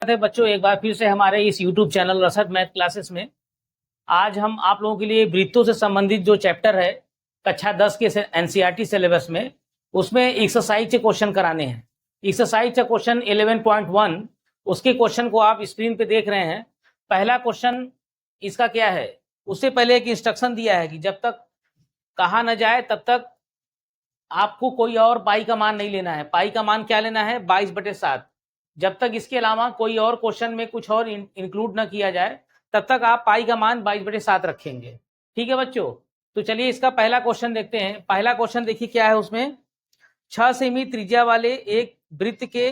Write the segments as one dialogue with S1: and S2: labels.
S1: है बच्चों, एक बार फिर से हमारे इस YouTube चैनल रसद मैथ क्लासेस में आज हम आप लोगों के लिए वृत्तों से संबंधित जो चैप्टर है कक्षा 10 के एनसीईआरटी सिलेबस में, उसमें एक्सरसाइज के क्वेश्चन कराने हैं। एक्सरसाइज का क्वेश्चन 11.1 उसके क्वेश्चन को आप स्क्रीन पे देख रहे हैं। पहला क्वेश्चन इसका क्या है, उससे पहले एक इंस्ट्रक्शन दिया है कि जब तक कहा न जाए तब तक आपको कोई और पाई का मान नहीं लेना है। पाई का मान क्या लेना है? 22/7। जब तक इसके अलावा कोई और क्वेश्चन में कुछ और इंक्लूड ना किया जाए तब तक आप पाई का मान 22/7 रखेंगे। ठीक है बच्चों, तो चलिए इसका पहला क्वेश्चन देखते हैं। पहला क्वेश्चन देखिए क्या है उसमें। 6 सेमी त्रिज्या वाले एक वृत्त के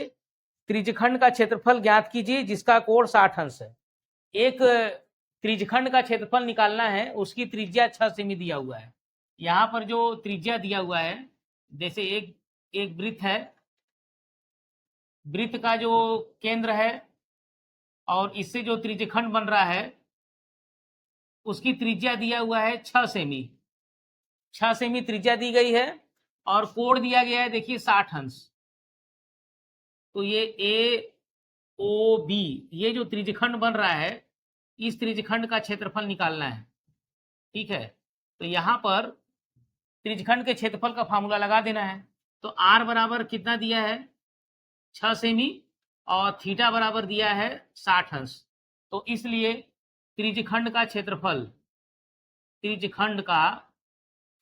S1: त्रिज्यखंड का क्षेत्रफल ज्ञात कीजिए जिसका कोण 60 अंश है। एक त्रिज्यखंड का क्षेत्रफल निकालना है, उसकी त्रिज्या 6 सेमी दिया हुआ है। यहाँ पर जो त्रिज्या दिया हुआ है, जैसे एक वृत्त है, वृत्त का जो केंद्र है और इससे जो त्रिज्यखंड बन रहा है उसकी त्रिज्या दिया हुआ है 6 सेमी। 6 सेमी त्रिज्या दी गई है और कोण दिया गया है, देखिए 60 अंश। तो ये ए ओ बी, ये जो त्रिज्यखंड बन रहा है इस त्रिज्यखंड का क्षेत्रफल निकालना है। ठीक है, तो यहाँ पर त्रिज्यखंड के क्षेत्रफल का फार्मूला लगा देना है। तो आर बराबर कितना दिया है? 6 सेमी, और थीटा बराबर दिया है 60 अंश। तो इसलिए त्रिज्यखंड का क्षेत्रफल, त्रिज्यखंड का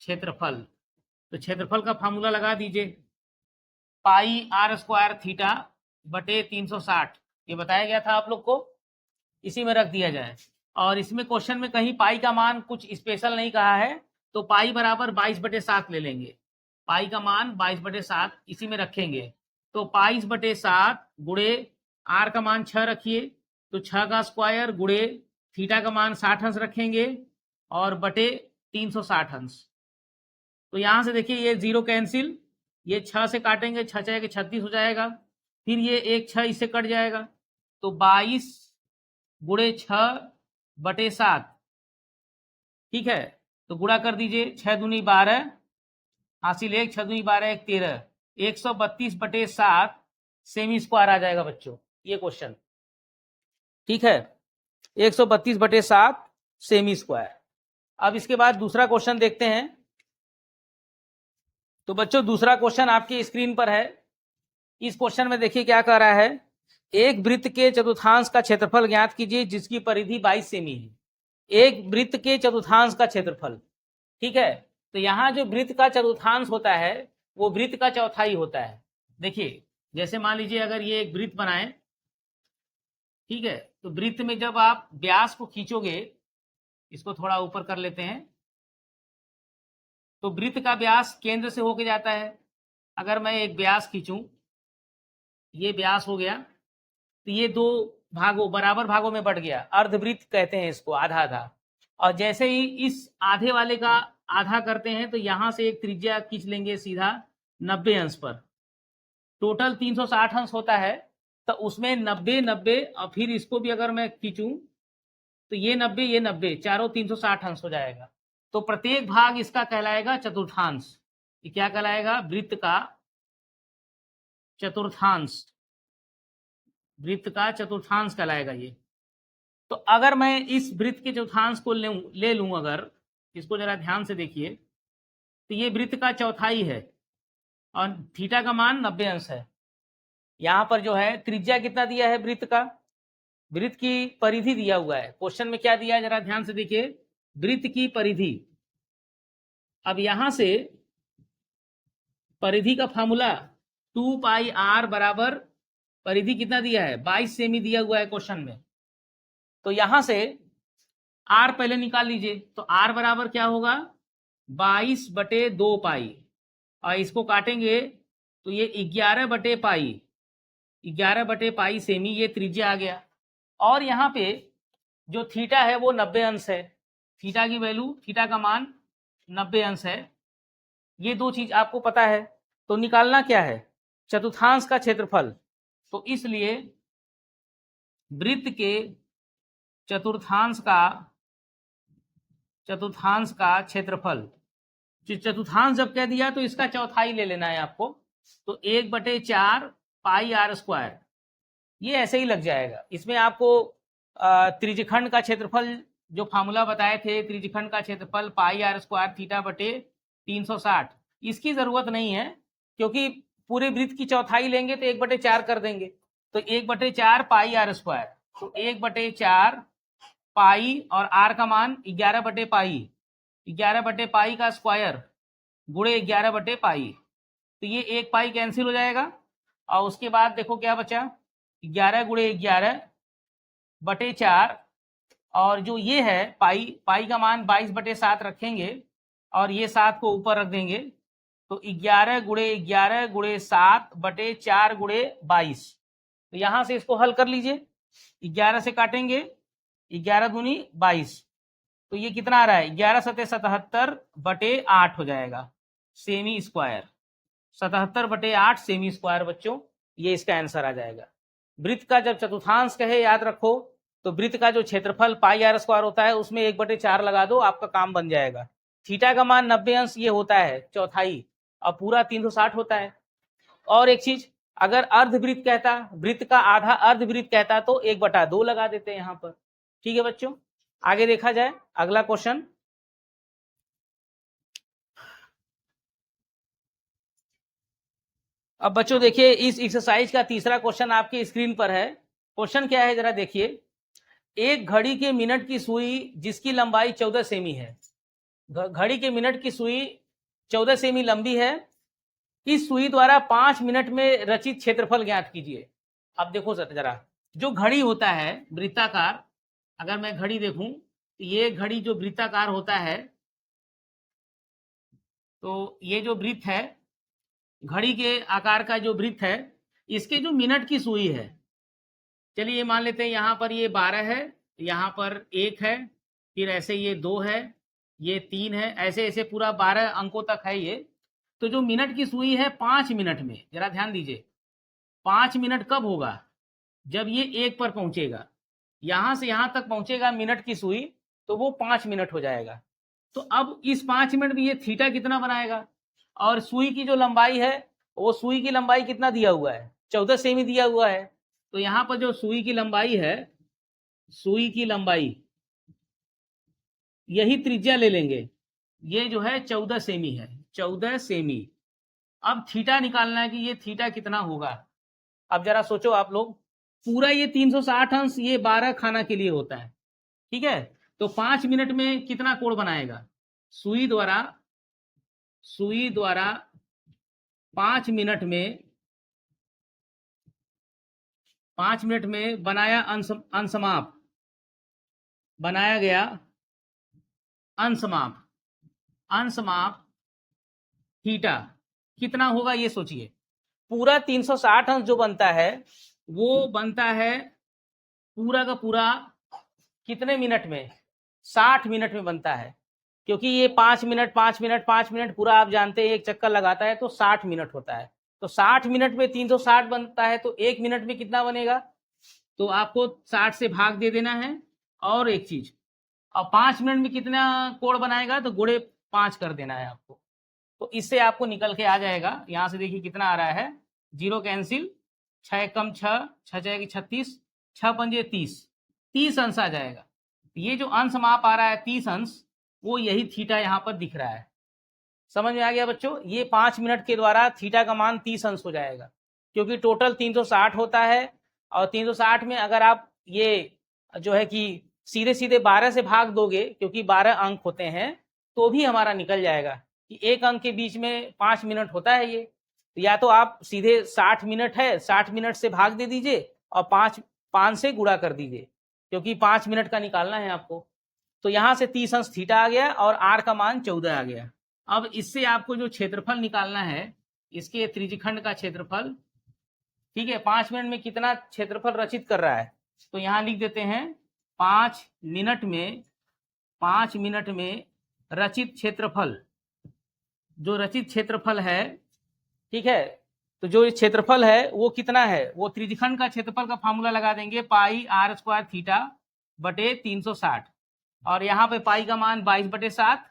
S1: क्षेत्रफल, तो क्षेत्रफल का फार्मूला लगा दीजिए। पाई आर स्क्वायर थीटा बटे 360, ये बताया गया था आप लोग को, इसी में रख दिया जाए। और इसमें क्वेश्चन में कहीं पाई का मान कुछ स्पेशल नहीं कहा है, तो पाई बराबर 22/7 ले लेंगे। पाई का मान 22/7 इसी में रखेंगे। तो 22/7 गुणे आर का मान 6 रखिए, तो 6 का स्क्वायर गुणे थीटा का मान 60 अंश रखेंगे और बटे 360 अंश। तो यहाँ से देखिए ये 0 कैंसिल, ये 6 से काटेंगे, 6 6 के 36 हो जाएगा। फिर ये एक 6 इससे कट जाएगा, तो 22 गुणे 6/7। ठीक है, तो गुणा कर दीजिए। 6 दूनी 12, हासिल 1, 6 दूनी 12, 1 13, 132/7 सेमी स्क्वायर आ जाएगा बच्चों ये क्वेश्चन। ठीक है, 132/7 सेमी स्क्वायर। अब इसके बाद दूसरा क्वेश्चन देखते हैं। तो बच्चों दूसरा क्वेश्चन आपकी स्क्रीन पर है। इस क्वेश्चन में देखिए क्या कह रहा है। एक वृत्त के चतुर्थांश का क्षेत्रफल ज्ञात कीजिए जिसकी परिधि 22 सेमी है। एक वृत्त के चतुर्थांश का क्षेत्रफल, ठीक है। तो यहाँ जो वृत्त का चतुर्थांश होता है वो वृत्त का चौथाई होता है। देखिए जैसे मान लीजिए अगर ये एक वृत्त बनाए, ठीक है, तो वृत्त में जब आप व्यास को खींचोगे, इसको थोड़ा ऊपर कर लेते हैं, तो वृत्त का व्यास केंद्र से होके जाता है। अगर मैं एक व्यास खींचूं, ये व्यास हो गया, तो ये दो भागों, बराबर भागों में बढ़ गया। अर्धवृत्त कहते हैं इसको, आधा आधा। और जैसे ही इस आधे वाले का आधा करते हैं तो यहां से एक त्रिज्या खींच लेंगे सीधा 90 अंश पर। टोटल 360 अंश होता है, तो उसमें 90 90 और फिर इसको भी अगर मैं खींचूं तो ये 90 ये 90, चारों 360 अंश हो जाएगा। तो प्रत्येक भाग इसका कहलाएगा चतुर्थांश। ये क्या कहलाएगा? वृत्त का चतुर्थांश, वृत्त का चतुर्थांश कहलाएगा ये। तो अगर मैं इस वृत्त के चौथांश को ले लूं, अगर इसको जरा ध्यान से देखिए, तो ये वृत्त का चौथाई है और थीटा का मान 90 अंश है। यहाँ पर जो है त्रिज्या कितना दिया है वृत्त का, वृत्त की परिधि दिया हुआ है। क्वेश्चन में क्या दिया है जरा ध्यान से देखिए, वृत्त की परिधि। अब यहां से परिधि का फार्मूला 2πr बराबर, परिधि कितना दिया है? 22 सेमी दिया हुआ है क्वेश्चन में। तो यहां से आर पहले निकाल लीजिए, तो आर बराबर क्या होगा? 22/2 पाई, और इसको काटेंगे तो ये 11/पाई, 11/पाई सेमी, ये त्रिज्या आ गया। और यहाँ पे जो थीटा है वो 90 अंश है। थीटा की वैल्यू, थीटा का मान 90 अंश है। ये दो चीज आपको पता है। तो निकालना क्या है? चतुर्थांश का क्षेत्रफल। तो इसलिए वृत्त के चतुर्थांश का क्षेत्रफल, चतुर्थांश जब कह दिया तो इसका चौथाई ले लेना है आपको। तो 1/4 पाई आर स्क्वायर, ये ऐसे ही लग जाएगा। इसमें आपको त्रिज्यखंड का क्षेत्रफल जो फार्मूला बताए थे, त्रिज्यखंड का क्षेत्रफल पाई आर स्क्वायर थीटा बटे 360, इसकी ज़रूरत नहीं है, क्योंकि पूरे वृत्त की चौथाई लेंगे तो 1/4 कर देंगे। तो 1/4 पाई आर स्क्वायर, तो 1/4 पाई और आर का मान 11/पाई, 11/पाई का स्क्वायर गुणे 11/पाई, तो ये 1 पाई कैंसिल हो जाएगा। और उसके बाद देखो क्या बचा, 11 गुणे 11/4, और जो ये है पाई, पाई का मान 22/7 रखेंगे और ये 7 को ऊपर रख देंगे, तो 11 गुणे 11 गुणे 7/4 गुणे 22। तो यहाँ से इसको हल कर लीजिए, 11 से काटेंगे, 11 दूनी 22, तो ये कितना आ रहा है, 11 सते 77/8 हो जाएगा सेमी स्क्वायर, 77/8 सेमी स्क्वायर बच्चों, ये इसका आंसर आ जाएगा। वृत्त का जब चतुर्थांश कहे याद रखो, तो वृत्त का जो क्षेत्रफल पाई आर स्क्वायर होता है उसमें 1/4 लगा दो, आपका काम बन जाएगा। थीटा का मान 90 अंश ये होता है चौथाई, और पूरा 360 होता है। और एक चीज, अगर अर्धवृत्त कहता, वृत्त का आधा अर्धवृत्त कहता, तो 1/2 लगा देते हैं यहाँ पर। ठीक है बच्चों, आगे देखा जाए अगला क्वेश्चन। अब बच्चों देखिए, इस एक्सरसाइज का तीसरा क्वेश्चन आपके स्क्रीन पर है। क्वेश्चन क्या है जरा देखिए, एक घड़ी के मिनट की सुई जिसकी लंबाई 14 सेमी है, घड़ी के मिनट की सुई 14 सेमी लंबी है, इस सुई द्वारा 5 मिनट में रचित क्षेत्रफल ज्ञात कीजिए। अब देखो जरा, जो घड़ी होता है वृत्ताकार, अगर मैं घड़ी देखूं तो ये घड़ी जो वृत्ताकार होता है, तो ये जो वृत्त है, घड़ी के आकार का जो वृत्त है, इसके जो मिनट की सुई है, चलिए मान लेते हैं यहाँ पर ये 12 है, यहाँ पर 1 है, फिर ऐसे ये 2 है, ये 3 है, ऐसे ऐसे पूरा 12 अंकों तक है ये। तो जो मिनट की सुई है 5 मिनट में, जरा ध्यान दीजिए, 5 मिनट कब होगा, जब ये 1 पर पहुंचेगा, यहाँ से यहाँ तक पहुंचेगा मिनट की सुई, तो वो 5 मिनट हो जाएगा। तो अब इस 5 मिनट में ये थीटा कितना बनाएगा, और सुई की जो लंबाई है, वो सुई की लंबाई कितना दिया हुआ है, 14 सेमी दिया हुआ है। तो यहाँ पर जो सुई की लंबाई है, सुई की लंबाई, यही त्रिज्या ले लेंगे, ये जो है 14 सेमी है, 14 सेमी। अब थीटा निकालना है कि ये थीटा कितना होगा। अब जरा सोचो आप लोग, पूरा ये 360 अंश ये 12 खाना के लिए होता है, ठीक है, तो 5 मिनट में कितना कोण बनाएगा, सुई द्वारा 5 मिनट में, 5 मिनट में बनाया अंशमाप, बनाया गया अंशमाप, अंशमाप थीटा कितना होगा, ये सोचिए। पूरा 360 अंश जो बनता है, वो बनता है पूरा का पूरा कितने मिनट में, 60 मिनट में बनता है, क्योंकि ये 5 मिनट 5 मिनट 5 मिनट पूरा आप जानते हैं, एक चक्कर लगाता है तो 60 मिनट होता है। तो 60 मिनट में 360 बनता है, तो 1 मिनट में कितना बनेगा, तो आपको 60 से भाग दे देना है। और एक चीज, अब 5 मिनट में कितना कोण बनाएगा, तो गुणे 5 कर देना है आपको। तो इससे आपको निकल के आ जाएगा, यहाँ से देखिए कितना आ रहा है, 0 कैंसिल, 6 कम 6, 6 जाएगी 36, 6 पंजे 30 अंश आ जाएगा। ये जो अंश माप आ रहा है 30 अंश, वो यही थीटा यहाँ पर दिख रहा है। समझ में आ गया बच्चों, ये 5 मिनट के द्वारा थीटा का मान 30 अंश हो जाएगा, क्योंकि टोटल 360 होता है, और 360 में अगर आप ये जो है कि सीधे सीधे 12 से भाग दोगे, क्योंकि 12 अंक होते हैं, तो भी हमारा निकल जाएगा कि एक अंक के बीच में 5 मिनट होता है ये। तो या तो आप सीधे 60 मिनट है, 60 मिनट से भाग दे दीजिए और 5 से गुणा कर दीजिए, क्योंकि 5 मिनट का निकालना है आपको। तो यहाँ से 30 अंश थीटा आ गया और आर का मान 14 आ गया। अब इससे आपको जो क्षेत्रफल निकालना है, इसके त्रिज्यखंड का क्षेत्रफल, ठीक है, 5 मिनट में कितना क्षेत्रफल रचित कर रहा है, तो यहाँ लिख देते हैं 5 मिनट में रचित क्षेत्रफल, जो रचित क्षेत्रफल है, ठीक है, तो जो क्षेत्रफल है वो कितना है, वो त्रिज्यखंड का क्षेत्रफल का फार्मूला लगा देंगे, पाई आर स्क्वायर थीटा बटे 360, और यहाँ पे पाई का मान 22/7,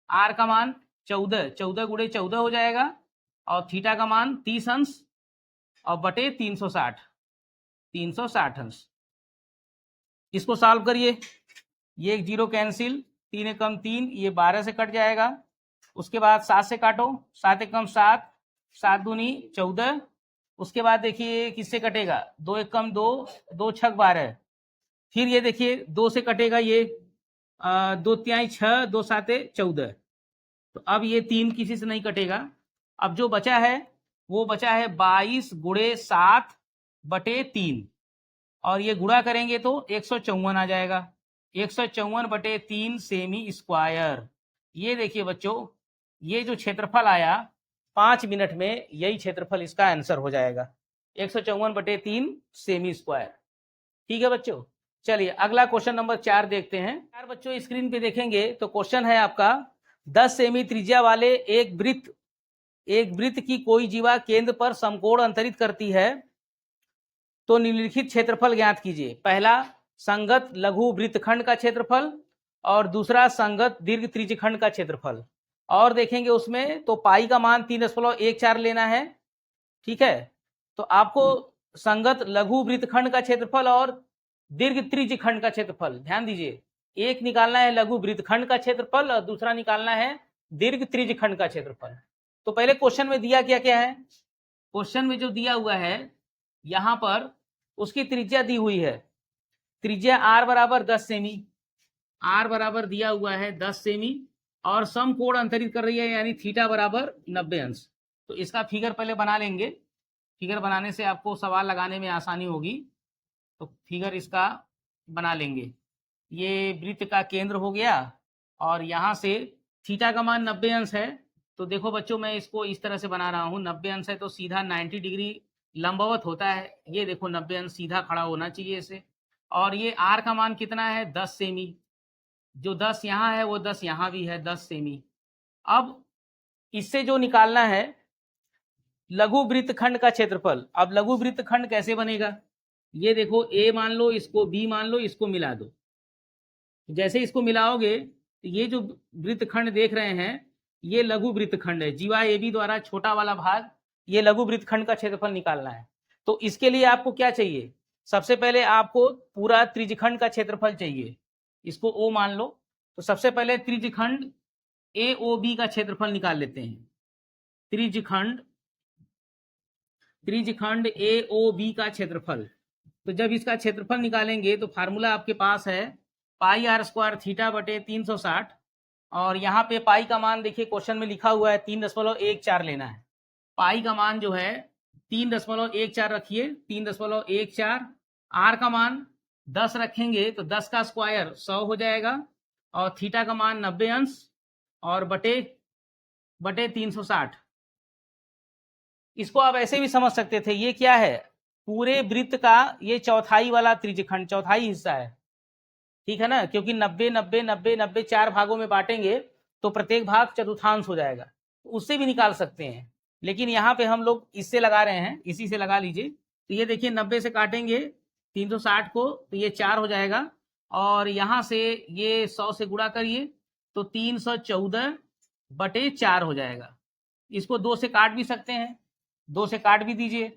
S1: आर का मान 14, 14 गुणे 14 हो जाएगा, और थीटा का मान 30 अंश और बटे 360। 360 अंश। इसको सॉल्व करिए, ये एक जीरो कैंसिल, 3 एकम 3, ये 12 से कट जाएगा। उसके बाद 7 से काटो, 7 एकम 7, 7 दूनी 14। उसके बाद देखिए किससे कटेगा, 2 एकम 2, 2 छक 12। फिर ये देखिए 2 से कटेगा, ये 2 तिहाई 6, 2 साते 14। तो अब ये 3 किसी से नहीं कटेगा। अब जो बचा है वो बचा है 22 गुणे 7 बटे 3, और ये गुणा करेंगे तो 154 आ जाएगा। 154 बटे 3 सेमी स्क्वायर। ये देखिए बच्चों, ये जो क्षेत्रफल आया 5 मिनट में, यही क्षेत्रफल इसका आंसर हो जाएगा, 154 बटे 3 सेमी स्क्वायर। ठीक है बच्चों, चलिए अगला क्वेश्चन नंबर 4 देखते हैं। यार बच्चों स्क्रीन पे देखेंगे तो क्वेश्चन है आपका, 10 सेमी त्रिज्या वाले एक वृत्त की कोई जीवा केंद्र पर समकोण अंतरित करती है तो निम्नलिखित क्षेत्रफल ज्ञात कीजिए। पहला संगत लघु वृत्तखंड का क्षेत्रफल, और दूसरा संगत दीर्घ त्रिज्यखंड का क्षेत्रफल। और देखेंगे उसमें तो पाई का मान 3.14 लेना है। ठीक है, तो आपको संगत लघु वृत्तखंड का क्षेत्रफल और दीर्घ त्रिज्यखंड का क्षेत्रफल, ध्यान दीजिए, एक निकालना है लघु वृत्तखंड का क्षेत्रफल और दूसरा निकालना है दीर्घ त्रिज्यखंड का क्षेत्रफल। तो पहले क्वेश्चन में दिया क्या क्या है, क्वेश्चन में जो दिया हुआ है यहां पर उसकी त्रिज्या दी हुई है, त्रिज्या r बराबर 10 सेमी, r बराबर दिया हुआ है 10 सेमी, और समकोण अंतरित कर रही है यानी थीटा बराबर 90 अंश। तो इसका फिगर पहले बना लेंगे, फिगर बनाने से आपको सवाल लगाने में आसानी होगी। तो फिगर इसका बना लेंगे, ये वृत्त का केंद्र हो गया, और यहाँ से थीटा का मान 90 अंश है। तो देखो बच्चों मैं इसको इस तरह से बना रहा हूँ, 90 अंश है तो सीधा 90 डिग्री लंबवत होता है, ये देखो 90 अंश सीधा खड़ा होना चाहिए इसे। और ये r का मान कितना है, 10 सेमी, जो 10 यहाँ है वो 10 यहाँ भी है, 10 सेमी। अब इससे जो निकालना है लघु वृत्तखंड का क्षेत्रफल। अब लघु वृत्तखंड कैसे बनेगा, ये देखो a मान लो, इसको b मान लो, इसको मिला दो। जैसे इसको मिलाओगे तो ये जो वृत्तखंड देख रहे हैं ये लघु वृत्तखंड है, जीवा ए बी द्वारा छोटा वाला भाग, ये लघु वृत्तखंड का क्षेत्रफल निकालना है। तो इसके लिए आपको क्या चाहिए, सबसे पहले आपको पूरा त्रिज्यखंड का क्षेत्रफल चाहिए, इसको O मान लो। तो सबसे पहले त्रिज्यखंड AOB का क्षेत्रफल निकाल लेते हैं। त्रिज्यखंड AOB का क्षेत्रफल, तो जब इसका क्षेत्रफल निकालेंगे तो फार्मूला आपके पास है पाई r स्क्वायर थीटा बटे 360, और यहाँ पे पाई का मान देखिए क्वेश्चन में लिखा हुआ है 3.14 लेना है। पाई का मान जो है 3.14 रखिए, 3.14। r का मान 10 रखेंगे तो 10 का स्क्वायर 100 हो जाएगा, और थीटा का मान 90 अंश, और बटे 360। इसको आप ऐसे भी समझ सकते थे, ये क्या है, पूरे वृत्त का ये चौथाई वाला त्रिज्यखंड, चौथाई हिस्सा है। ठीक है ना, क्योंकि 90 90 90 90 4 भागों में बांटेंगे तो प्रत्येक भाग चतुर्थांश हो जाएगा, उससे भी निकाल सकते हैं, लेकिन यहाँ पे हम लोग इससे लगा रहे हैं, इसी से लगा लीजिए। तो ये देखिए 90 से काटेंगे 360 को तो ये 4 हो जाएगा, और यहाँ से ये 100 से गुणा करिए तो 314 बटे 4 हो जाएगा। इसको 2 से काट भी सकते हैं, 2 से काट भी दीजिए,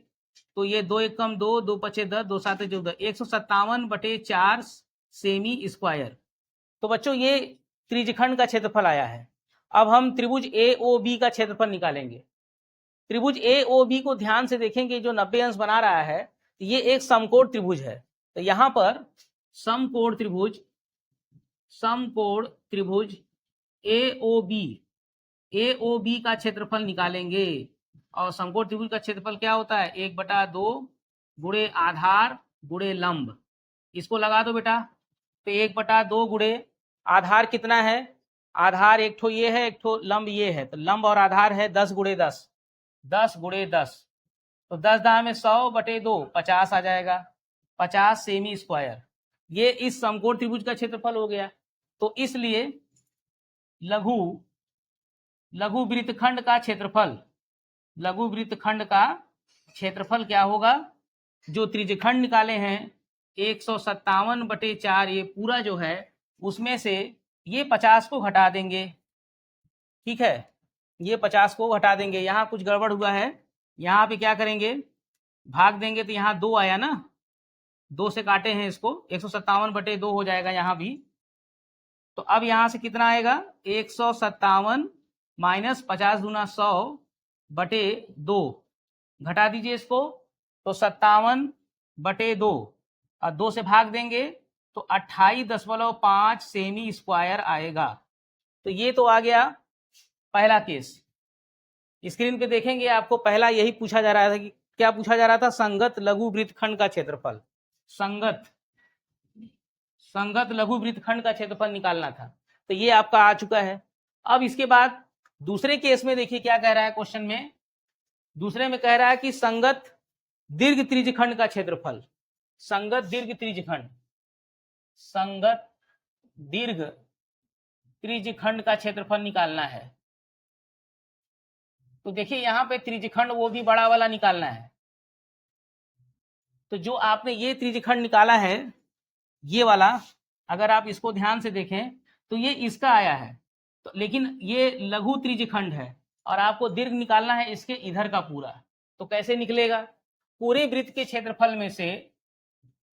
S1: तो ये 2 एकम 2, 2 पचे 10, 2 साते 14, 157 बटे 4 सेमी स्क्वायर। तो बच्चों ये त्रिज्यखंड का क्षेत्रफल आया है। अब हम त्रिभुज AOB का क्षेत्रफल निकालेंगे। त्रिभुज AOB को ध्यान से देखेंगे, जो 90 अंश बना रहा है ये एक समकोण त्रिभुज है। तो यहाँ पर समकोण त्रिभुज AOB का क्षेत्रफल निकालेंगे। और समकोण त्रिभुज का क्षेत्रफल क्या होता है, 1/2 गुणे आधार गुणे लंब। इसको लगा दो बेटा, तो 1/2 गुणे आधार कितना है, आधार एक ठो ये है, एक ठो लंब ये है, तो लंब और आधार है 10 गुणे 10, 10 गुणे 10, तो 10 दाएं में 100 बटे 2 50 आ जाएगा, 50 सेमी स्क्वायर। ये इस समकोण त्रिभुज का क्षेत्रफल हो गया। तो इसलिए लघु वृत्तखंड का क्षेत्रफल क्या होगा, जो त्रिज्यखंड निकाले हैं 157 बटे 4, ये पूरा जो है उसमें से ये 50 को घटा देंगे। ठीक है, ये 50 को घटा देंगे। यहाँ कुछ गड़बड़ हुआ है, यहाँ पे क्या करेंगे, भाग देंगे तो यहाँ 2 आया ना, 2 से काटे हैं इसको, 157/2 हो जाएगा यहाँ भी। तो अब यहाँ से कितना आएगा, 157 माइनस 50 दूना 100/2, घटा दीजिए इसको, तो 57/2 और 2 से भाग देंगे तो 28.5 सेमी स्क्वायर आएगा। तो ये तो आ गया पहला केस। स्क्रीन पे देखेंगे आपको पहला यही पूछा जा रहा था कि क्या पूछा जा रहा था, संगत लघु वृत्तखंड का क्षेत्रफल, संगत लघु वृत्तखंड का क्षेत्रफल निकालना था। तो ये आपका आ चुका है। अब इसके बाद दूसरे केस में देखिए क्या कह रहा है क्वेश्चन में, दूसरे में कह रहा है कि संगत दीर्घ त्रिज्यखंड का क्षेत्रफल, संगत दीर्घ त्रिज्यखंड, संगत दीर्घ त्रिज्यखंड का क्षेत्रफल निकालना है। तो देखिए यहाँ पे त्रिज्यखंड वो भी बड़ा वाला निकालना है। तो जो आपने ये त्रिज्यखंड निकाला है, ये वाला, अगर आप इसको ध्यान से देखें तो ये इसका आया है, तो लेकिन ये लघु त्रिज्यखंड है और आपको दीर्घ निकालना है इसके इधर का पूरा। तो कैसे निकलेगा, पूरे वृत्त के क्षेत्रफल में से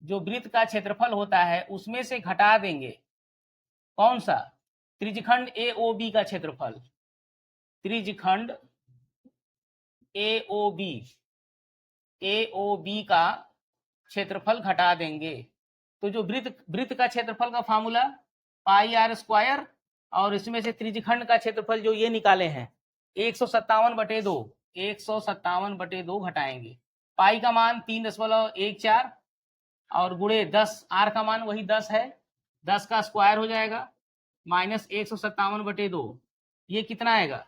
S1: जो वृत्त का क्षेत्रफल होता है उसमें से घटा देंगे कौन सा, त्रिज्यखंड AOB का क्षेत्रफल, त्रिज्यखंड AOB का क्षेत्रफल घटा देंगे। तो जो वृत्त का क्षेत्रफल का फार्मूला πr², और इसमें से त्रिज्यखंड का क्षेत्रफल जो ये निकाले हैं 157/2, 157/2 घटाएंगे, पाई का मान 3.14 और गुणे 10, आर का मान वही 10 है, 10 का स्क्वायर हो जाएगा, माइनस 157/2, ये कितना आएगा,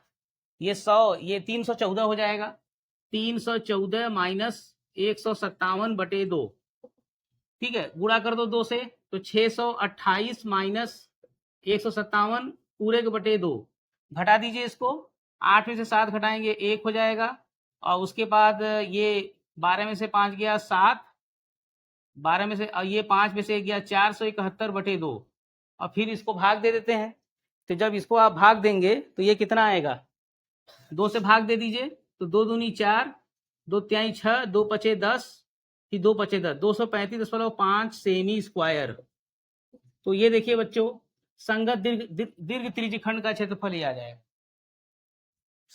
S1: ये 100, ये 314 हो जाएगा, 314 माइनस 157/2, ठीक है, गुणा कर दो 2 से, तो 628 माइनस 157 पूरे के बटे 2, घटा दीजिए इसको, 8 में से 7 घटाएंगे 1 हो जाएगा, और उसके बाद ये 12 में से 5 गया 7, 12 में से ये 5 में से गया 471/2, और फिर इसको भाग दे देते हैं। तो जब इसको आप भाग देंगे तो ये कितना आएगा, 2 से भाग दे दीजिए, तो 2 दूनी 4, 2 तिहाई 6, 2 पचे 10, 2 पचे 10, 235.5 सेमी स्क्वायर। तो ये देखिए बच्चों, संगत दीर्घ त्रिज्यखंड का क्षेत्रफल ही आ जाएगा।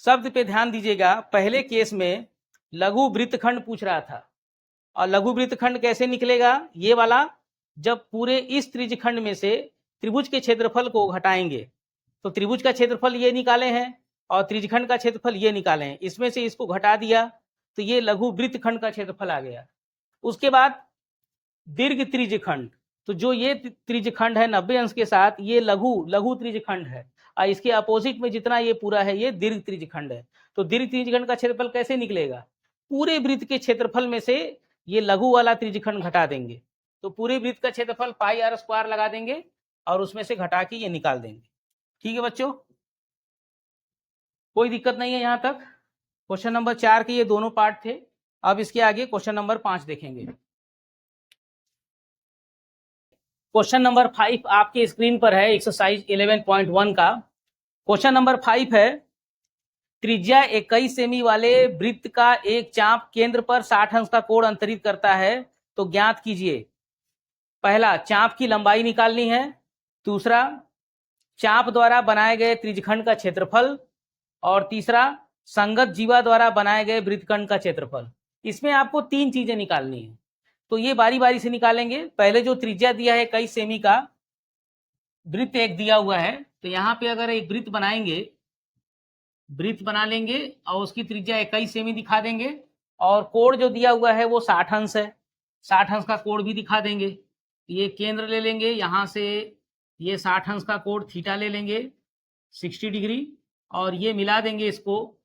S1: शब्द पे ध्यान दीजिएगा, पहले केस में लघु वृत्तखंड पूछ रहा था, और लघु वृत्तखंड कैसे निकलेगा, ये वाला, जब पूरे इस त्रिज्यखंड में से त्रिभुज के क्षेत्रफल को घटाएंगे, तो त्रिभुज का क्षेत्रफल ये निकाले हैं और त्रिज्यखंड का क्षेत्रफल ये निकाले हैं, इसमें से इसको घटा दिया तो ये लघु वृत्तखंड का क्षेत्रफल आ गया। उसके बाद दीर्घ त्रिज्यखंड, तो जो ये त्रिज्यखंड है 90 अंश के साथ, ये लघु त्रिज्यखंड है, और इसके अपोजिट में जितना ये पूरा है ये दीर्घ त्रिज्यखंड है। तो दीर्घ त्रिज्यखंड का क्षेत्रफल कैसे निकलेगा, पूरे वृत्त के क्षेत्रफल में से ये लघु वाला त्रिज्यखंड घटा देंगे, तो पूरे वृत्त का क्षेत्रफल πr² लगा देंगे और उसमें से घटा के ये निकाल देंगे। ठीक है बच्चों, कोई दिक्कत नहीं है यहाँ तक। क्वेश्चन नंबर 4 के ये दोनों पार्ट थे। अब इसके आगे क्वेश्चन नंबर 5 देखेंगे। क्वेश्चन नंबर 5 आपके स्क्रीन पर है, एक्सरसाइज 11.1 का। क्वेश्चन नंबर 5 है, त्रिज्या 21 सेमी वाले वृत्त का एक चाप केंद्र पर 60 अंश का कोण अंतरित करता है, तो ज्ञात कीजिए। पहला, चाप की लंबाई निकालनी है। दूसरा, चाप द्वारा बनाए गए त्रिज्यखंड का क्षेत्रफल। और तीसरा, संगत जीवा द्वारा बनाए गए वृत्तखंड का क्षेत्रफल। इसमें आपको 3 चीजें निकालनी है, तो ये बारी बारी से निकालेंगे। पहले जो त्रिज्या दिया है 21 सेमी का वृत्त एक दिया हुआ है, तो यहाँ पे अगर एक वृत्त बनाएंगे, वृत्त बना लेंगे और उसकी त्रिज्या 21 सेमी दिखा देंगे, और कोण जो दिया हुआ है वो 60 अंश है, 60 अंश का कोण भी दिखा देंगे। ये केंद्र ले लेंगे, यहाँ से ये 60 अंश का कोण थीटा ले लेंगे 60 डिग्री, और ये मिला देंगे इसको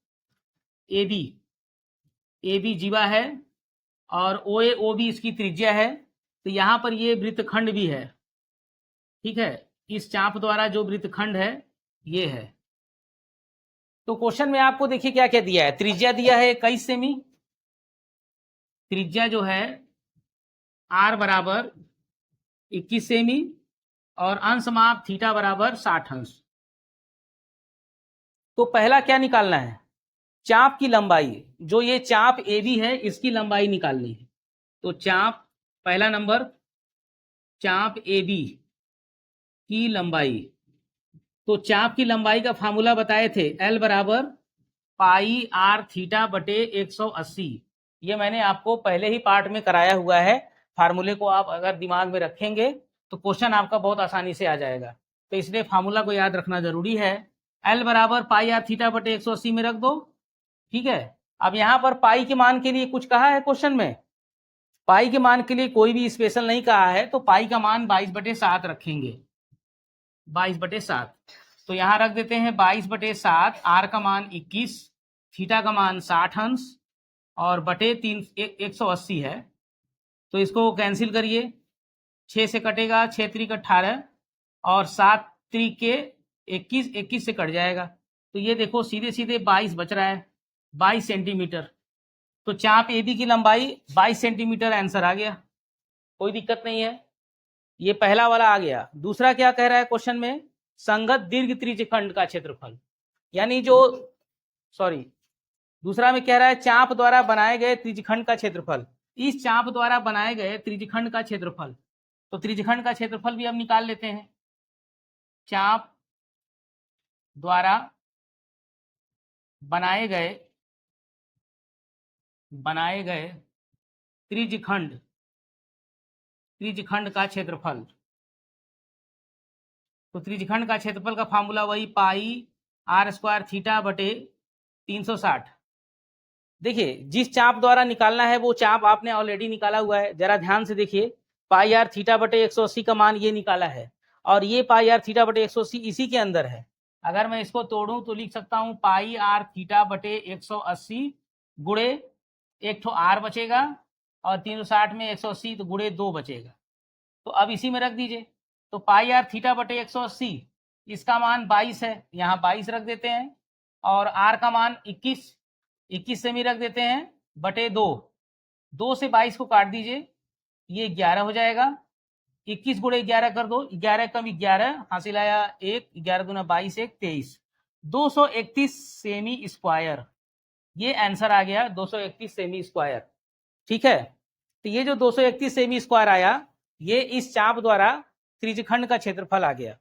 S1: AB, AB जीवा है और OA OB इसकी त्रिज्या है। तो यहाँ पर ये वृत्तखंड भी है, ठीक है, इस चाप द्वारा जो वृत्तखंड है ये है। तो क्वेश्चन में आपको देखिए क्या क्या दिया है, त्रिज्या दिया है 21 सेमी, त्रिज्या जो है R बराबर 21 सेमी, और अंश माप थीटा बराबर 60 अंश। तो पहला क्या निकालना है, चाप की लंबाई, जो ये चाप AB है इसकी लंबाई निकालनी है। तो चाप पहला नंबर चाप ए बी की लंबाई। तो चाप की लंबाई का फार्मूला बताए थे, एल बराबर पाई आर थीटा बटे 180। ये मैंने आपको पहले ही पार्ट में कराया हुआ है। फार्मूले को आप अगर दिमाग में रखेंगे तो क्वेश्चन आपका बहुत आसानी से आ जाएगा, तो इसलिए फार्मूला को याद रखना जरूरी है। एल बराबर पाई आर थीटा बटे 180 में रख दो, ठीक है। अब यहाँ पर पाई के मान के लिए कुछ कहा है क्वेश्चन में, पाई के मान के लिए कोई भी स्पेशल नहीं कहा है, तो पाई का मान 22/7 रखेंगे, 22/7। तो यहाँ रख देते हैं 22/7, आर का मान 21, थीटा का मान 60 अंश और बटे 180 है। तो इसको कैंसिल करिए, 6 से कटेगा, 6 त्रिक 18 और 7 त्रिक के 21, 21 से कट जाएगा। तो ये देखो सीधे सीधे 22 बच रहा है, 22 सेंटीमीटर। तो चाप ए बी की लंबाई 22 सेंटीमीटर आंसर आ गया, कोई दिक्कत नहीं है। ये पहला वाला आ गया। दूसरा क्या कह रहा है क्वेश्चन में, संगत दीर्घ त्रिज्यखंड का क्षेत्रफल, यानी जो दूसरा में कह रहा है चाप द्वारा बनाए गए त्रिज्यखंड का क्षेत्रफल। इस चाप द्वारा बनाए गए त्रिज्यखंड का क्षेत्रफल, तो त्रिज्यखंड का क्षेत्रफल भी अब निकाल लेते हैं। चाप द्वारा बनाए गए त्रिज्यखंड का क्षेत्रफल। तो त्रिज्यखंड का क्षेत्रफल का फार्मूला वही पाई आर स्क्वायर थीटा बटे 360। देखिए जिस चाप द्वारा निकालना है वो चाप आपने ऑलरेडी निकाला हुआ है, जरा ध्यान से देखिए। पाई आर थीटा बटे 180 का मान ये निकाला है और ये पाई आर थीटा बटे 180 इसी के अंदर है। अगर मैं इसको तोड़ूं तो लिख सकता हूं पाई आर थीटा बटे 180 गुणे एक ठो आर बचेगा और 360 में 180 तो गुणे 2 बचेगा। तो अब इसी में रख दीजिए। तो पाई आर थीटा बटे 180, इसका मान 22 है, यहाँ 22 रख देते हैं और आर का मान 21 से भी रख देते हैं बटे 2 से 22 को काट दीजिए, ये 11 हो जाएगा। 21 गुणे 11 कर दो, 11 कम 11 हासिल आया 1, 11 दूना 22, 1 23, 231 सेमी स्क्वायर। ये आंसर आ गया 231 सेमी स्क्वायर, ठीक है। तो ये जो 231 सेमी स्क्वायर आया, ये इस चाप द्वारा त्रिज्यखंड का क्षेत्रफल आ गया।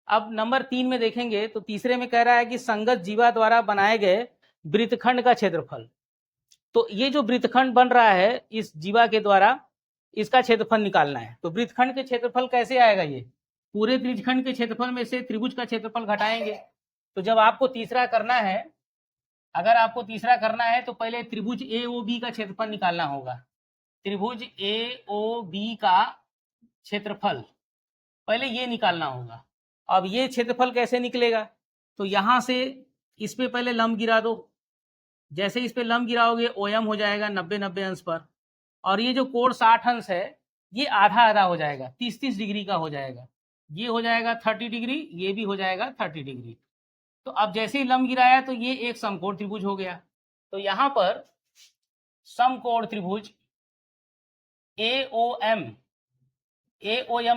S1: अब नंबर 3 में देखेंगे तो तीसरे में कह रहा है कि संगत जीवा द्वारा बनाए गए वृत्तखंड का क्षेत्रफल। तो ये जो वृत्तखंड बन रहा है इस जीवा के द्वारा, इसका क्षेत्रफल निकालना है। तो वृत्तखंड के क्षेत्रफल कैसे आएगा, ये पूरे त्रिज्यखंड के क्षेत्रफल में से त्रिभुज का क्षेत्रफल घटाएंगे। तो जब आपको तीसरा करना है, अगर आपको तीसरा करना है तो पहले त्रिभुज ए ओ बी का क्षेत्रफल निकालना होगा। त्रिभुज ए ओ बी का क्षेत्रफल पहले ये निकालना होगा। अब ये क्षेत्रफल कैसे निकलेगा, तो यहां से इस पे पहले लंब गिरा दो। जैसे इस पे लंब गिराओगे ओएम हो जाएगा 90-90 अंश पर, और ये जो कोण 60 अंश है ये आधा आधा हो जाएगा, 30-30 डिग्री का हो जाएगा। ये हो जाएगा 30 डिग्री, ये भी हो जाएगा 30 डिग्री। तो अब जैसे ही लंब गिराया तो ये एक समकोण त्रिभुज हो गया। तो यहाँ पर समकोण त्रिभुज AOM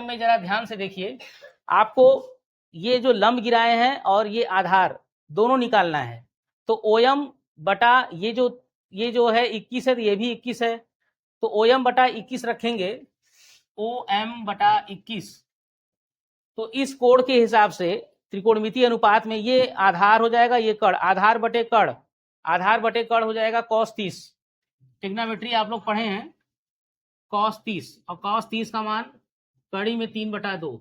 S1: में जरा ध्यान से देखिए, आपको ये जो लंब गिराए हैं और ये आधार दोनों निकालना है। तो OM बटा ये जो है 21 है, तो ये भी 21 है, तो OM बटा 21 रखेंगे, OM बटा 21। तो इस कोण के हिसाब से त्रिकोणमितीय अनुपात में ये आधार हो जाएगा, ये कड़, आधार बटे कड़ हो जाएगा cos 30। ट्रिग्नोमेट्री आप लोग पढ़े हैं, cos 30, और cos 30 का मान कड़ी में 3/2।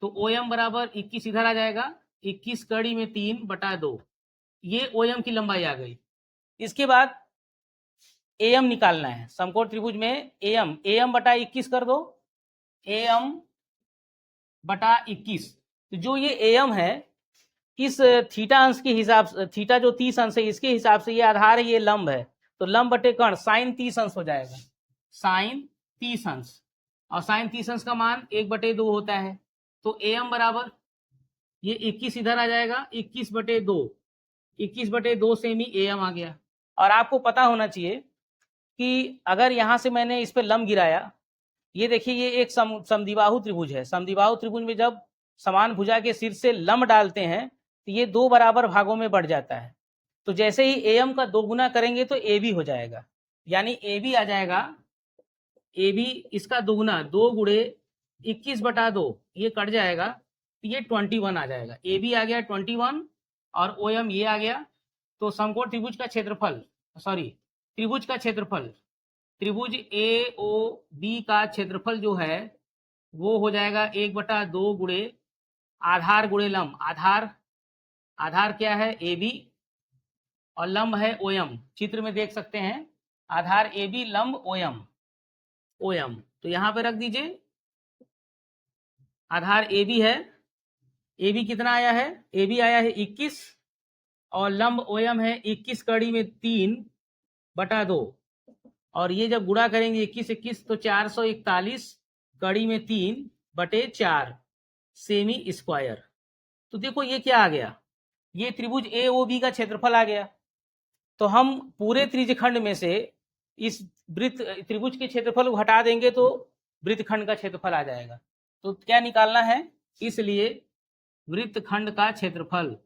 S1: तो OM बराबर 21 इधर आ जाएगा, 21 कड़ी में 3/2, ये OM की लंबाई आ गई। इसके बाद AM निकालना है समकोण त्रिभुज में। AM बटा 21 कर दो, AM बटा 21। तो जो ये AM है इस थीटा अंश के हिसाब से, थीटा जो 30 अंश है इसके हिसाब से ये आधार है, ये लंब है, तो लंब बटे कर्ण साइन 30 अंश हो जाएगा, साइन 30 अंश, और साइन 30 अंश का मान 1/2 होता है। तो AM बराबर ये 21 इधर आ जाएगा, 21/2, 21/2 सेमी AM आ गया। और आपको पता होना चाहिए कि अगर यहाँ से मैंने इस पर लंब गिराया, ये देखिए ये एक समद्विबाहु त्रिभुज है। समद्विबाहु त्रिभुज में जब समान भुजा के शीर्ष से लंब डालते हैं तो ये 2 बराबर भागों में बढ़ जाता है। तो जैसे ही AM का 2 गुना करेंगे तो AB हो जाएगा, यानी AB आ जाएगा ए बी इसका दुगना 2 गुणे 21/2 ये कट जाएगा तो ये 21 आ जाएगा। ए बी आ गया 21 और ओ एम ये आ गया। तो समकोण त्रिभुज का क्षेत्रफल, सॉरी त्रिभुज का क्षेत्रफल, त्रिभुज ए ओ बी का क्षेत्रफल जो है वो हो जाएगा 1/2 गुणे आधार गुणे लंब। आधार क्या है ए बी और लंब है ओ एम। चित्र में देख सकते हैं आधार ए बी लंब ओ एम। तो यहाँ पे रख दीजिए आधार ए बी है, ए बी कितना आया है, ए बी आया है 21 और लंब ओ एम है 21 कड़ी में 3/2 और ये जब गुणा करेंगे 21 तो 441 कड़ी में 3/4 सेमी स्क्वायर। तो देखो ये क्या आ गया, ये त्रिभुज ए ओ बी का क्षेत्रफल आ गया। तो हम पूरे त्रिज्यखंड में से इस वृत्त त्रिभुज के क्षेत्रफल को हटा देंगे तो वृत्तखंड का क्षेत्रफल आ जाएगा। तो क्या निकालना है, इसलिए वृत्तखंड का क्षेत्रफल,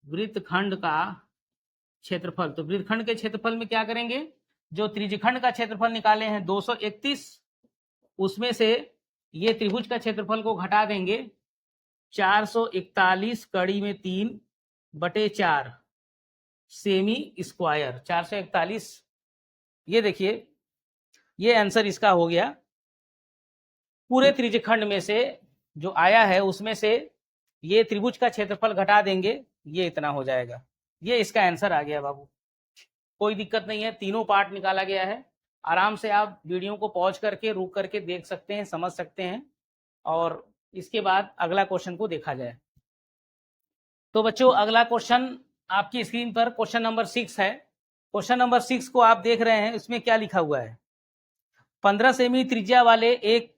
S1: वृत्तखंड का क्षेत्रफल। तो वृत्तखंड के क्षेत्रफल में क्या करेंगे, जो त्रिज्यखंड का क्षेत्रफल निकाले हैं 231, उसमें से ये त्रिभुज का क्षेत्रफल को घटा देंगे 441 कड़ी में 3/4 सेमी स्क्वायर। 441, ये देखिए ये आंसर इसका हो गया। पूरे त्रिज्यखंड में से जो आया है उसमें से ये त्रिभुज का क्षेत्रफल घटा देंगे, ये इतना हो जाएगा। ये इसका आंसर आ गया बाबू, कोई दिक्कत नहीं है, तीनों पार्ट निकाला गया है। आराम से आप वीडियो को पॉज करके रुक करके देख सकते हैं, समझ सकते हैं और इसके बाद अगला क्वेश्चन को देखा जाए। तो बच्चों अगला क्वेश्चन आपकी स्क्रीन पर क्वेश्चन नंबर 6 है। क्वेश्चन नंबर 6 को आप देख रहे हैं, इसमें क्या लिखा हुआ है, 15 सेमी त्रिज्या वाले एक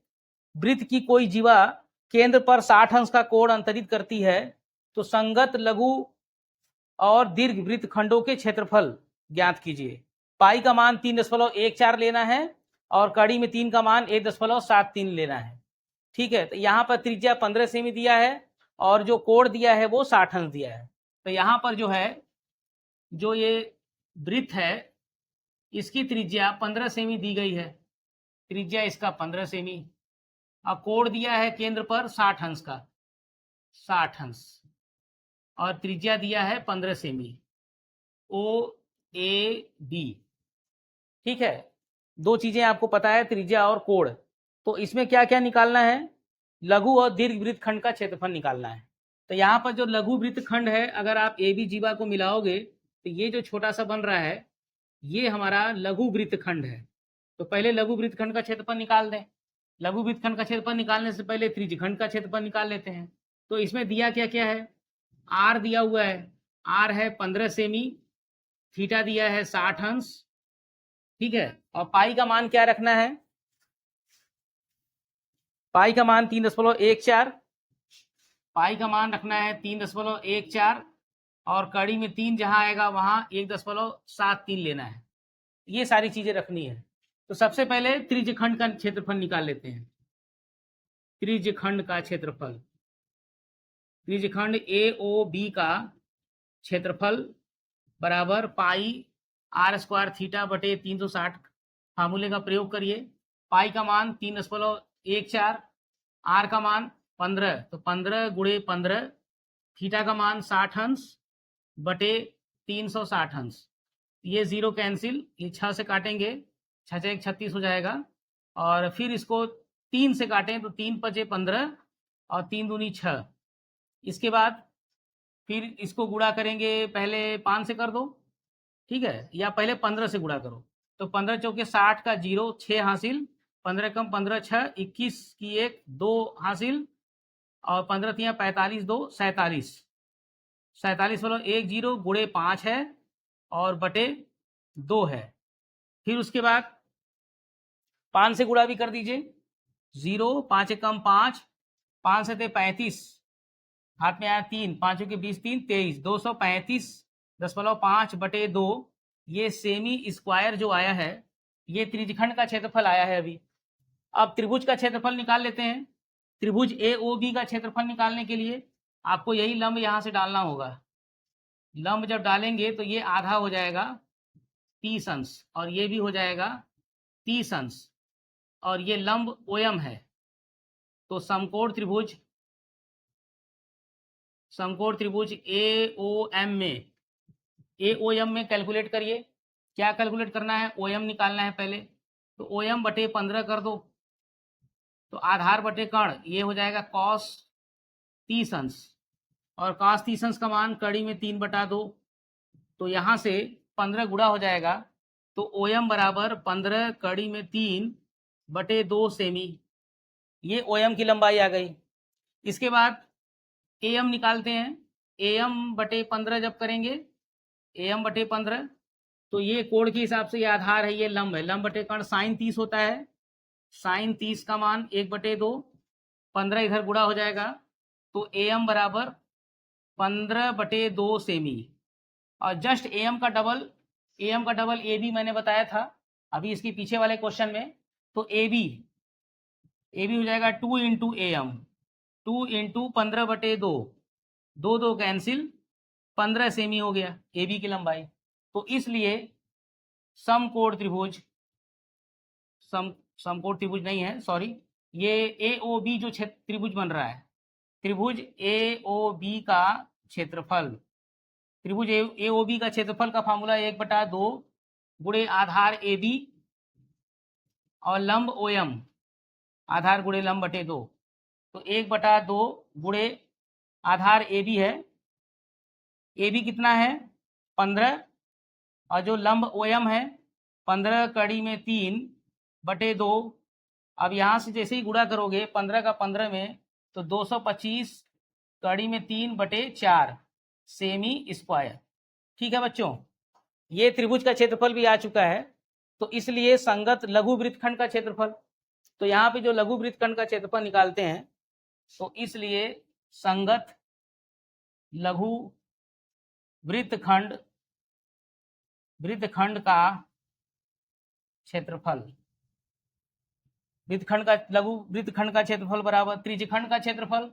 S1: वृत्त की कोई जीवा केंद्र पर 60 अंश का कोण अंतरित करती है, तो संगत लघु और दीर्घ वृत्त खंडों के क्षेत्रफल ज्ञात कीजिए। पाई का मान 3.14 लेना है और कड़ी में 3 का मान 1.73 लेना है। ठीक है, तो यहाँ पर त्रिज्या 15 सेमी दिया है और जो कोण दिया है वो 60 अंश दिया है। तो यहाँ पर जो है, जो ये वृत्त है इसकी त्रिज्या 15 सेमी दी गई है, त्रिज्या इसका 15 सेमी और कोण दिया है केंद्र पर 60 अंश का, 60 अंश और त्रिज्या दिया है 15 सेमी ओ ए बी। ठीक है, दो चीजें आपको पता है, त्रिज्या और कोण। तो इसमें क्या क्या निकालना है, लघु और दीर्घ वृत्तखंड का क्षेत्रफल निकालना है। तो यहाँ पर जो लघु वृत्तखंड है, अगर आप ए बी जीवा को मिलाओगे तो ये जो छोटा सा बन रहा है ये हमारा लघु वृत्तखंड है। तो पहले लघु वृत्तखंड का क्षेत्रफल निकाल दें। लघु वृत्तखंड का क्षेत्रफल निकालने से पहले त्रिज्यखंड का क्षेत्रफल निकाल लेते हैं। तो इसमें दिया क्या क्या है, आर दिया हुआ है, आर है 15 सेमी, थीटा दिया है 60 अंश। ठीक है, और पाई का मान क्या रखना है, पाई का मान 3.14, पाई का मान रखना है 3.14 और कड़ी में 3 जहां आएगा वहां 1.73 लेना है। ये सारी चीजें रखनी है। तो सबसे पहले त्रिज्यखंड का क्षेत्रफल निकाल लेते हैं। त्रिज्यखंड का क्षेत्रफल, त्रिज्यखंड ए ओ बी का क्षेत्रफल बराबर पाई आर स्क्वायर थीटा बटे 360 फार्मूले का प्रयोग करिए। पाई का मान 3.14, आर का मान 15, तो 15 गुणे 15, थीटा का मान 60 अंश बटे 360 अंश। ये जीरो कैंसिल, ये 6 से काटेंगे, 6 से 1 36 हो जाएगा और फिर इसको 3 से काटें तो 3 पचे 15 और 3 दूनी 6। इसके बाद फिर इसको गुणा करेंगे, पहले 5 से कर दो, ठीक है, या पहले 15 से गुणा करो। तो 15 चौके 60 का 0, 6 हासिल, 15 कम 15 6, 21 की 1 2 हासिल और 15 तिया 45 2 47, 47 वालों 1 0 गुणे 5 है और बटे 2 है। फिर उसके बाद 5 से गुणा भी कर दीजिए, 0 5 कम 5, 5 से थे 35, हाथ में आया 3, 5 के 20 3 23, 235.5 बटे 2। ये सेमी स्क्वायर जो आया है ये त्रिज्यखंड का क्षेत्रफल आया है अभी। अब त्रिभुज का क्षेत्रफल निकाल लेते हैं। त्रिभुज ए ओ बी का क्षेत्रफल निकालने के लिए आपको यही लंब यहाँ से डालना होगा। लंब जब डालेंगे तो ये आधा हो जाएगा 30 अंश और ये भी हो जाएगा 30 अंश। और ये लंब ओएम है, तो समकोण त्रिभुज ए ओ एम में कैलकुलेट करिए। क्या कैलकुलेट करना है? ओएम निकालना है पहले, तो ओएम बटे 15 कर दो, तो आधार बटे कर्ण ये हो जाएगा कॉस 30 अंश, और कॉस 30 अंश का मान कड़ी में 3 बटा 2, तो यहाँ से 15 गुणा हो जाएगा, तो ओएम बराबर 15 कड़ी में 3 बटे 2 सेमी, ये ओएम की लंबाई आ गई। इसके बाद एएम निकालते हैं। एएम बटे 15 जब करेंगे, एएम बटे 15, तो ये कोण के हिसाब से ये आधार है, ये लंब है, लंब बटे कर्ण साइन 30 होता है, साइन 30 का मान 1/2, 15 इधर गुणा हो जाएगा, तो एएम बराबर 15/2 सेमी, और जस्ट एएम का डबल ए बी मैंने बताया था अभी इसके पीछे वाले क्वेश्चन में, तो ए बी हो जाएगा 2 into am, 2 into 15/2, 2 cancel, 15 semi हो गया ए बी की लंबाई। तो इसलिए समकोण त्रिभुज नहीं है, सॉरी, ये ए ओ बी जो त्रिभुज बन रहा है, त्रिभुज ए ओ बी का क्षेत्रफल, त्रिभुज ए ओ बी का क्षेत्रफल का फार्मूला 1/2 गुणे आधार ए बी और लंब ओ एम, आधार गुणे लंब बटे 2, तो 1/2 गुणे आधार ए बी है, ए बी कितना है 15, और जो लंब ओ एम है 15 कड़ी में 3/2, अब यहाँ से जैसे ही गुणा करोगे 15 का 15 में, तो 225 कड़ी में 3/4 सेमी स्क्वायर। ठीक है बच्चों, ये त्रिभुज का क्षेत्रफल भी आ चुका है, तो इसलिए संगत लघु वृत्तखंड का क्षेत्रफल, तो यहाँ पे जो लघु वृत्तखंड का क्षेत्रफल निकालते हैं, तो इसलिए संगत लघु वृत्तखंड का क्षेत्रफल, लघु वृत्तखंड का क्षेत्रफल बराबर त्रिज्यखंड का क्षेत्रफल,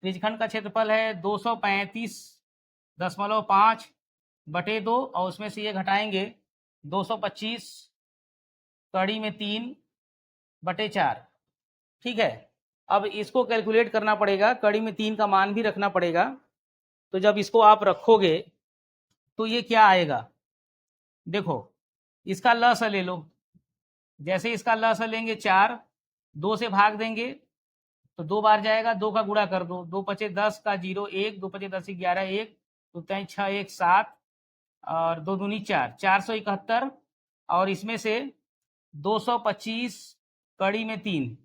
S1: त्रिज्यखंड का क्षेत्रफल है 235.5/2, और उसमें से ये घटाएंगे 225 कड़ी में 3/4। ठीक है, अब इसको कैलकुलेट करना पड़ेगा, कड़ी में 3 का मान भी रखना पड़ेगा, तो जब इसको आप रखोगे तो ये क्या आएगा, देखो इसका लस ले लो, जैसे इसका लस लेंगे 4, 2 से भाग देंगे तो 2 बार जाएगा, 2 का गुणा कर दो, 2 पचे 10 का 0 1, 2 पचे 10 11 1, तो 3 6 1 7, और 2 दूनी 4, 471, और इसमें से 225 कड़ी में 3,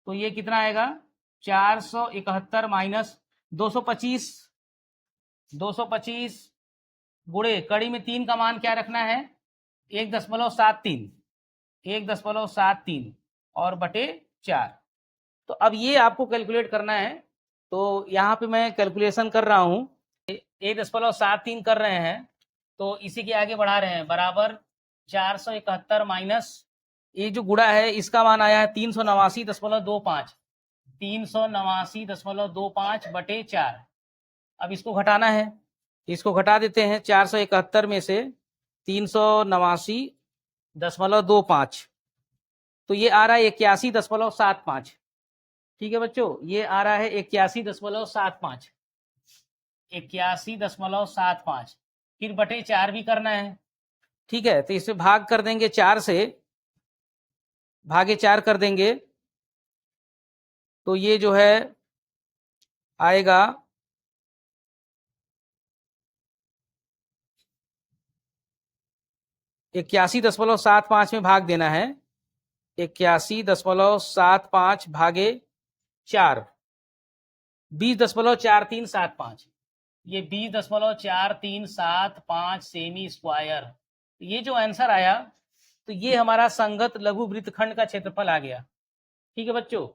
S1: तो ये कितना आएगा 471 माइनस 225 गुणे कड़ी में 3 का मान क्या रखना है 1.73 और बटे 4। तो अब ये आपको कैलकुलेट करना है, तो यहाँ पे मैं कैलकुलेशन कर रहा हूँ, 1.73 कर रहे हैं, तो इसी के आगे बढ़ा रहे हैं, बराबर 471 माइनस ये जो गुणा है इसका मान आया है 389.25 बटे 4। अब इसको घटाना है, इसको घटा देते हैं, 471 में से 389.25, तो ये आ रहा है 81.75। ठीक है बच्चों, ये आ रहा है 81.75, 81.75, फिर बटे 4 भी करना है। ठीक है, तो इसे भाग कर देंगे 4 से, भागे 4 कर देंगे, तो ये जो है आएगा 81.75 में भाग देना है, 81.75 भागे 4, 20.4375, ये 20.4375 सेमी स्क्वायर। ये जो आंसर आया, तो ये हमारा संगत लघु वृत्तखंड का क्षेत्रफल आ गया। ठीक है बच्चों,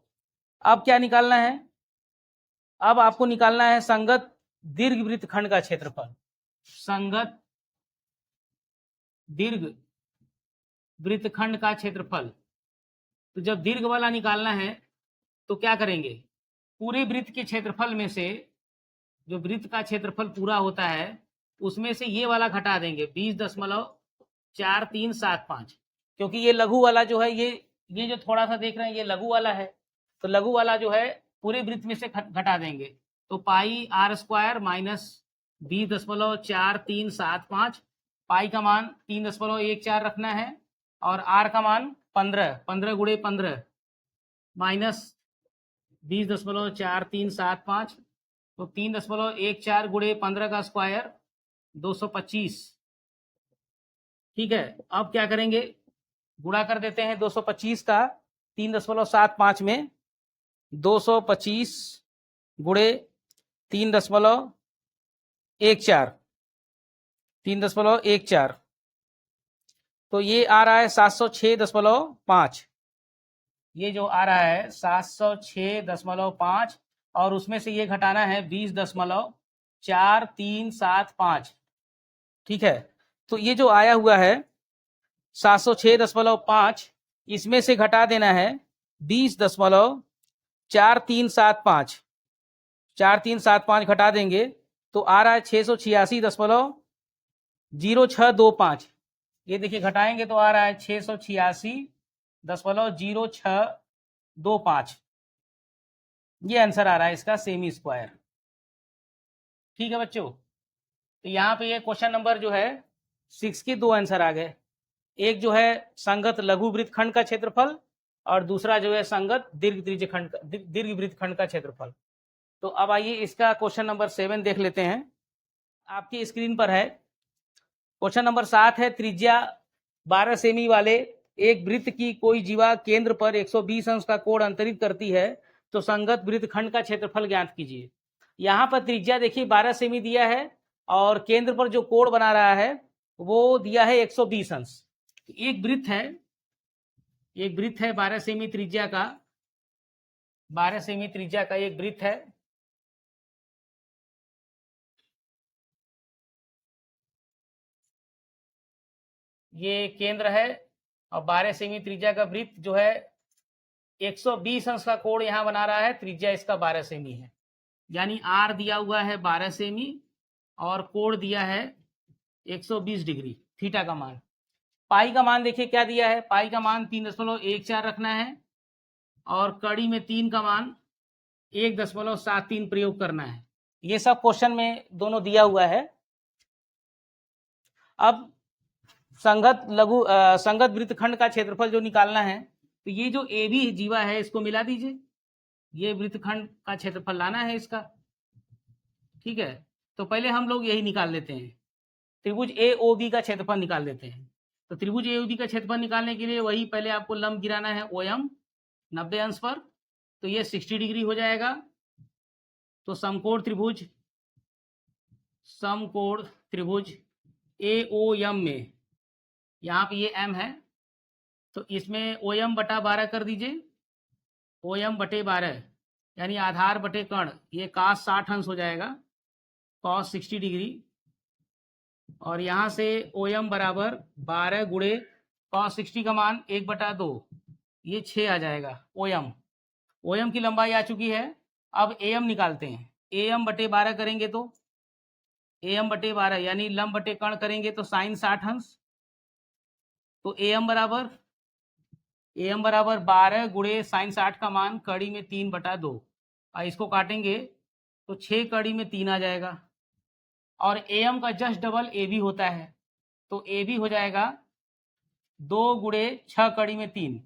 S1: अब क्या निकालना है, अब आपको निकालना है संगत दीर्घ वृत्तखंड का क्षेत्रफल, संगत दीर्घ वृत्तखंड का क्षेत्रफल। तो जब दीर्घ वाला निकालना है तो क्या करेंगे, पूरे वृत्त के क्षेत्रफल में से जो वृत्त का क्षेत्रफल पूरा होता है उसमें से ये वाला घटा देंगे 20.4375, क्योंकि ये लघु वाला जो है ये जो थोड़ा सा देख रहे हैं ये लघु वाला है, तो लघु वाला जो है पूरे वृत्त में से घटा देंगे, तो पाई आर स्क्वायर माइनस 20.4375, पाई का मान 3.14 रखना है, और आर का मान 15 गुणे 15 माइनस 20.4375, तो 3.14 गुणे 15 का स्क्वायर 225। ठीक है, अब क्या करेंगे, गुणा कर देते हैं 225 का 3.75 में, 225 गुणे 3.14, तो ये आ रहा है 706.5, ये जो आ रहा है 706.5, और उसमें से ये घटाना है 20.4375। ठीक है, तो ये जो आया हुआ है 706.5, इसमें से घटा देना है 20.4375, 4375 घटा देंगे तो आ रहा है 686.0625। ये देखिए घटाएंगे तो आ रहा है 686.0625, ये आंसर आ रहा है इसका सेमी स्क्वायर। ठीक है बच्चों, तो यहाँ पे ये क्वेश्चन नंबर जो है 6 के 2 आंसर आ गए, एक जो है संगत लघु वृत्तखंड का क्षेत्रफल, और दूसरा जो है संगत दीर्घ त्रिज्यखंड दीर्घ वृत्तखंड का क्षेत्रफल। तो अब आइए इसका क्वेश्चन नंबर 7 देख लेते हैं, आपकी स्क्रीन पर है। क्वेश्चन नंबर 7 है, त्रिज्या 12 सेमी वाले एक वृत्त की कोई जीवा केंद्र पर 120 अंश का कोण अंतरित करती है, तो संगत वृत्तखंड का क्षेत्रफल ज्ञात कीजिए। यहाँ पर त्रिज्या देखिए 12 सेमी दिया है, और केंद्र पर जो कोण बना रहा है वो दिया है 120 अंश। एक वृत्त है 12 सेमी त्रिज्या का, 12 सेमी त्रिज्या का एक वृत्त है, ये केंद्र है, और 12 सेमी त्रिज्या का वृत्त जो है 120 अंश का कोण यहाँ बना रहा है, त्रिज्या इसका 12 सेमी है, यानी आर दिया हुआ है 12 सेमी और कोण दिया है 120 डिग्री, थीटा का मान। पाई का मान देखिए क्या दिया है, पाई का मान 3.14 रखना है, और कड़ी में 3 का मान 1.73 प्रयोग करना है। ये सब क्वेश्चन में दोनों दिया हुआ है। अब संगत वृत्तखंड का क्षेत्रफल जो निकालना है, तो ये जो ए बी जीवा है इसको मिला दीजिए, ये वृत्तखंड का क्षेत्रफल लाना है इसका। ठीक है, तो पहले हम लोग यही निकाल लेते हैं, त्रिभुज ए ओ बी का क्षेत्रफल निकाल लेते हैं। तो त्रिभुज ए ओ बी का क्षेत्रफल निकालने के लिए वही पहले आपको लंब गिराना है, ओ एम 90 अंश पर, तो ये 60 डिग्री हो जाएगा। तो समकोण त्रिभुज ए ओ एम में, यहाँ पे ये एम है, तो इसमें ओ एम बटा 12 कर दीजिए, ओ एम बटे 12 यानी आधार बटे कर्ण, ये cos 60 अंश हो जाएगा, cos 60 डिग्री, और यहाँ से ओ एम बराबर 12 गुणे cos 60 का मान 1/2, ये 6 आ जाएगा। ओ एम की लंबाई आ चुकी है। अब ए एम निकालते हैं, ए एम बटे 12 करेंगे तो ए एम बटे 12 यानी लंब बटे कर्ण करेंगे तो साइन 60 अंश, तो ए एम बराबर 12 गुणे साइन 60 का मान कड़ी में 3/2, और इसको काटेंगे तो 6 कड़ी में 3 आ जाएगा, और ए एम का जस्ट डबल ए बी होता है, तो ए बी हो जाएगा 2 गुणे 6 कड़ी में 3,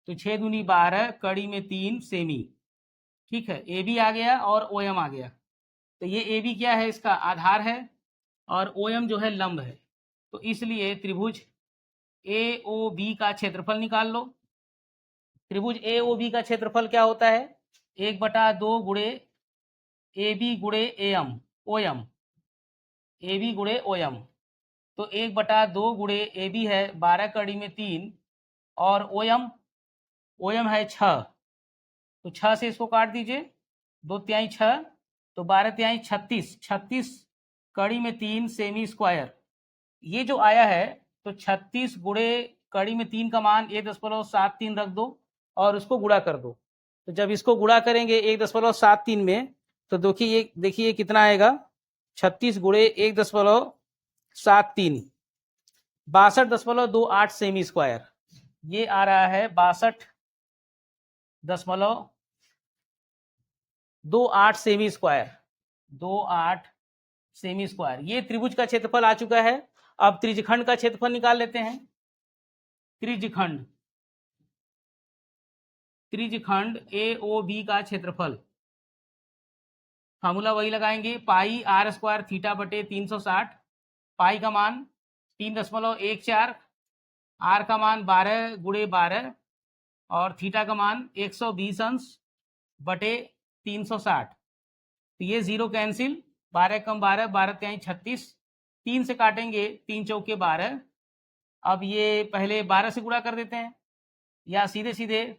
S1: तो 6 दूनी 12 कड़ी में 3 सेमी। ठीक है, ए बी आ गया और ओ एम आ गया, तो ये ए बी क्या है, इसका आधार है, और ओ एम जो है लंब है, तो इसलिए त्रिभुज ए ओ बी का क्षेत्रफल निकाल लो। त्रिभुज ए ओ बी का क्षेत्रफल क्या होता है, 1/2 गुणे ए बी गुणे A M O M, A B गुणे ओ एम, तो 1/2 गुणे ए बी है 12 कड़ी में 3, और ओ एम है 6, तो 6 से इसको काट दीजिए, 2 तिहाई 6, तो 12 तिहाई 36, 36 कड़ी में 3 सेमी स्क्वायर, ये जो आया है, तो 36 गुणे कड़ी में 3 का मान 1.73 रख दो और उसको गुणा कर दो, तो जब इसको गुणा करेंगे 1.73 में, तो देखिए कितना आएगा, 36 गुणे 1.73 62.28 सेमी स्क्वायर, ये आ रहा है 62.28 सेमी स्क्वायर, 28 सेमी स्क्वायर। ये त्रिभुज का क्षेत्रफल आ चुका है। अब त्रिज्यखंड का क्षेत्रफल निकाल लेते हैं। त्रिज्यखंड AOB का क्षेत्रफल, फार्मूला वही लगाएंगे, पाई आर स्क्वायर थीटा बटे 360। पाई का मान 3.14, आर का मान 12 गुणे 12 और थीटा का मान 120 अंश बटे 360। तो ये जीरो कैंसिल, 12 कम 12, 12 तिहाई 36, 3 से काटेंगे, 3 चौके 12। अब ये पहले 12 से गुणा कर देते हैं, या सीधे सीधे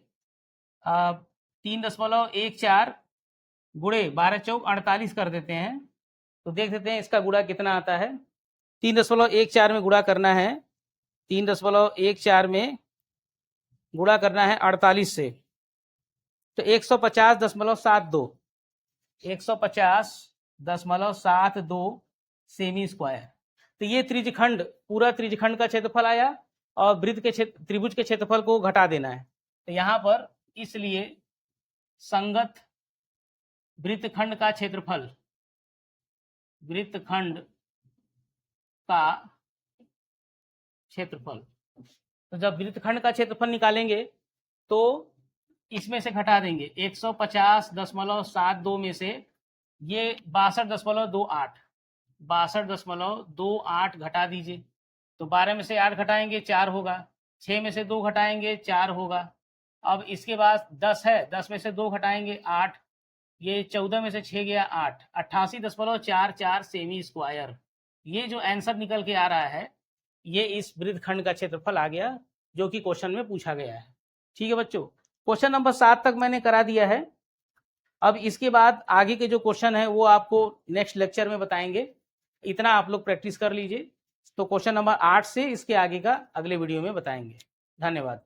S1: 3.14 गुणे 12 चौक 48 कर देते हैं। तो देख देते हैं इसका गुणा कितना आता है। 3.14 में गुणा करना है, 3.14 में गुणा करना है 48 से, तो 150.72, 150.72 सेमी स्क्वायर। तो ये त्रिज्यखंड, पूरा त्रिज्यखंड का क्षेत्रफल आया और वृत्त के त्रिभुज के क्षेत्रफल को घटा देना है। तो यहाँ पर इसलिए संगत वृत्तखंड का क्षेत्रफल, वृत्तखंड का क्षेत्रफल, तो जब वृत्तखंड का क्षेत्रफल निकालेंगे तो इसमें से घटा देंगे 150.72 में से ये 62.28 घटा दीजिए। तो 12 में से 8 घटाएंगे 4 होगा, 6 में से 2 घटाएंगे 4 होगा। अब इसके बाद 10 है, 10 में से 2 घटाएंगे 8, ये 14 में से 6 गया 8, 88.44 सेमी स्क्वायर। ये जो आंसर निकल के आ रहा है ये इस वृत्तखंड का क्षेत्रफल आ गया, जो कि क्वेश्चन में पूछा गया है। ठीक है बच्चों, क्वेश्चन नंबर 7 तक मैंने करा दिया है। अब इसके बाद आगे के जो क्वेश्चन है वो आपको नेक्स्ट लेक्चर में बताएंगे। इतना आप लोग प्रैक्टिस कर लीजिए। तो क्वेश्चन नंबर 8 से इसके आगे का अगले वीडियो में बताएंगे। धन्यवाद।